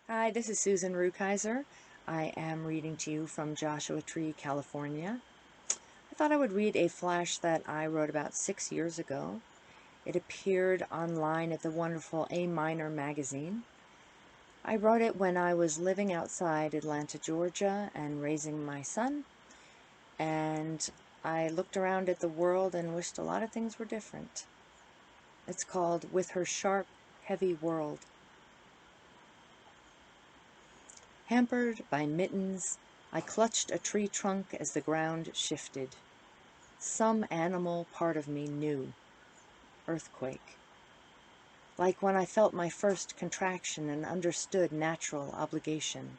Hi, this is Susan Rukeyser. I am reading to you from Joshua Tree, California. I thought I would read a flash that I wrote about 6 years ago. It appeared online at the wonderful A Minor magazine. I wrote it when I was living outside Atlanta, Georgia, and raising my son, and I looked around at the world and wished a lot of things were different. It's called With Her Sharp, Heavy World. Hampered by mittens, I clutched a tree trunk as the ground shifted. Some animal part of me knew. Earthquake. Like when I felt my first contraction and understood natural obligation.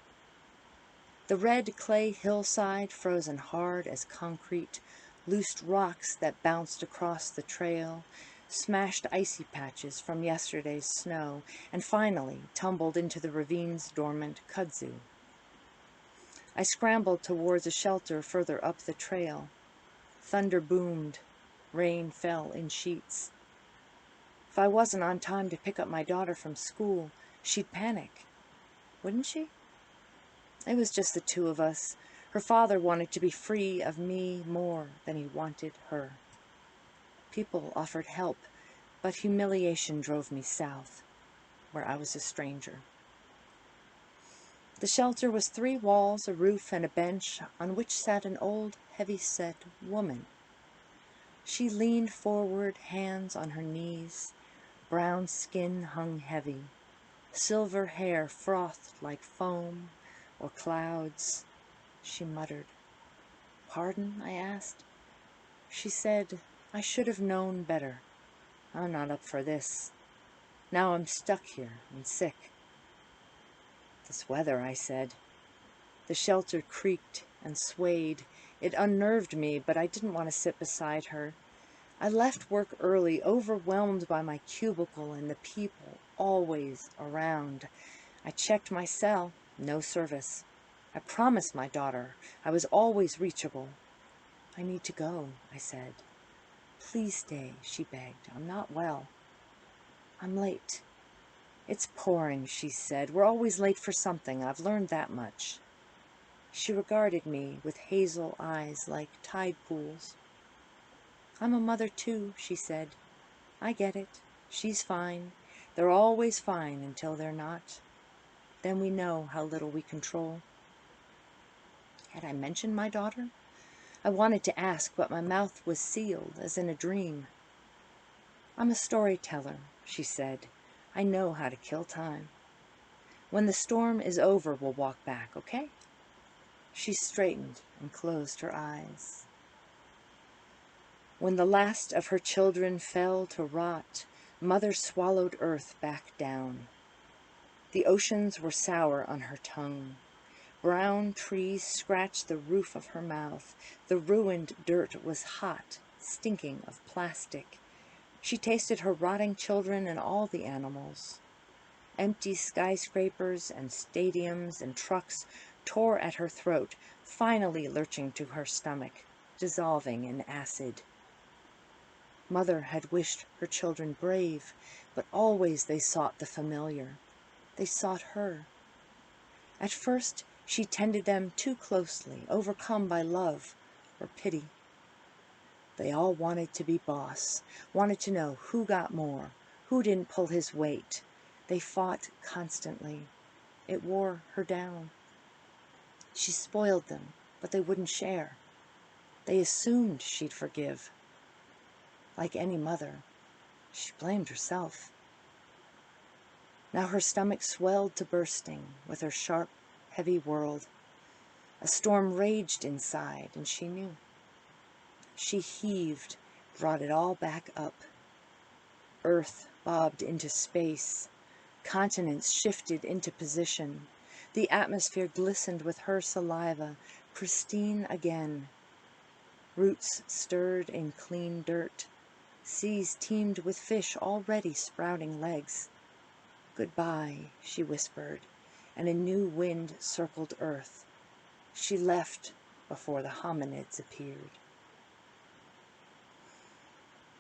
The red clay hillside frozen hard as concrete, loosed rocks that bounced across the trail, smashed icy patches from yesterday's snow, and finally tumbled into the ravine's dormant kudzu. I scrambled towards a shelter further up the trail. Thunder boomed. Rain fell in sheets. If I wasn't on time to pick up my daughter from school, she'd panic. Wouldn't she? It was just the two of us. Her father wanted to be free of me more than he wanted her. People offered help, but humiliation drove me south, where I was a stranger. The shelter was 3 walls, a roof, and a bench on which sat an old, heavy-set woman. She leaned forward, hands on her knees. Brown skin hung heavy. Silver hair frothed like foam or clouds. She muttered. "Pardon?" I asked. She said, "I should have known better. I'm not up for this. Now I'm stuck here and sick." "This weather," I said. The shelter creaked and swayed. It unnerved me, but I didn't want to sit beside her. I left work early, overwhelmed by my cubicle and the people always around. I checked my cell, no service. I promised my daughter I was always reachable. "I need to go," I said. "Please stay," she begged. "I'm not well." "I'm late." "It's pouring," she said. "We're always late for something. I've learned that much." She regarded me with hazel eyes like tide pools. "I'm a mother too," she said. "I get it. She's fine. They're always fine until they're not. Then we know how little we control." Had I mentioned my daughter? I wanted to ask, but my mouth was sealed, as in a dream. "I'm a storyteller," she said. "I know how to kill time. When the storm is over, we'll walk back, okay?" She straightened and closed her eyes. When the last of her children fell to rot, Mother swallowed earth back down. The oceans were sour on her tongue. Brown trees scratched the roof of her mouth. The ruined dirt was hot, stinking of plastic. She tasted her rotting children and all the animals. Empty skyscrapers and stadiums and trucks tore at her throat, finally lurching to her stomach, dissolving in acid. Mother had wished her children brave, but always they sought the familiar. They sought her. At first, she tended them too closely, overcome by love or pity. They all wanted to be boss, wanted to know who got more, who didn't pull his weight. They fought constantly. It wore her down. She spoiled them, but they wouldn't share. They assumed she'd forgive. Like any mother, she blamed herself. Now her stomach swelled to bursting with her sharp, heavy world. A storm raged inside, and she knew. She heaved, brought it all back up. Earth bobbed into space. Continents shifted into position. The atmosphere glistened with her saliva, pristine again. Roots stirred in clean dirt. Seas teemed with fish already sprouting legs. "Goodbye," she whispered, and a new wind circled Earth. She left before the hominids appeared.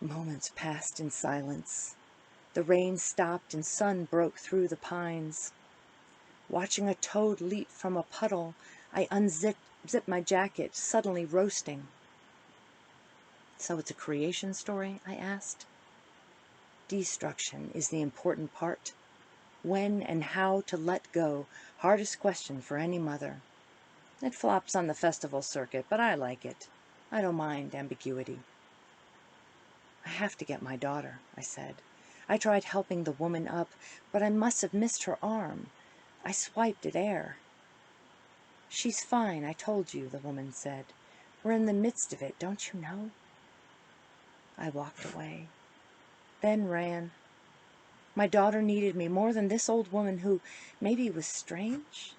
Moments passed in silence. The rain stopped and sun broke through the pines. Watching a toad leap from a puddle, I zipped my jacket, suddenly roasting. So it's a creation story? I asked. Destruction is the important part. When and how to let go, hardest question for any mother. It flops on the festival circuit, but I like it. I don't mind ambiguity. I have to get my daughter, I said. I tried helping the woman up, but I must have missed her arm. I swiped at air. She's fine, I told you, the woman said. We're in the midst of it, don't you know? I walked away, then ran. My daughter needed me more than this old woman who maybe was strange,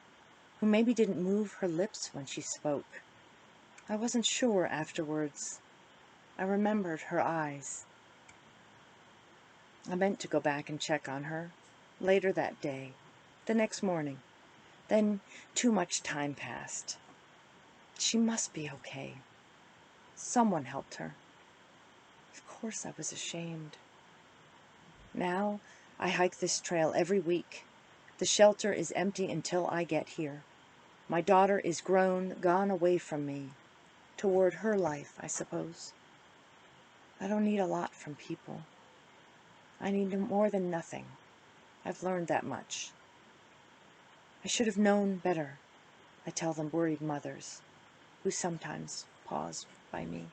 who maybe didn't move her lips when she spoke. I wasn't sure afterwards. I remembered her eyes. I meant to go back and check on her later that day, the next morning. Then too much time passed. She must be okay. Someone helped her. Of course I was ashamed. Now I hike this trail every week. The shelter is empty until I get here. My daughter is grown, gone away from me, toward her life, I suppose. I don't need a lot from people. I need more than nothing. I've learned that much. I should have known better, I tell them worried mothers who sometimes pause by me.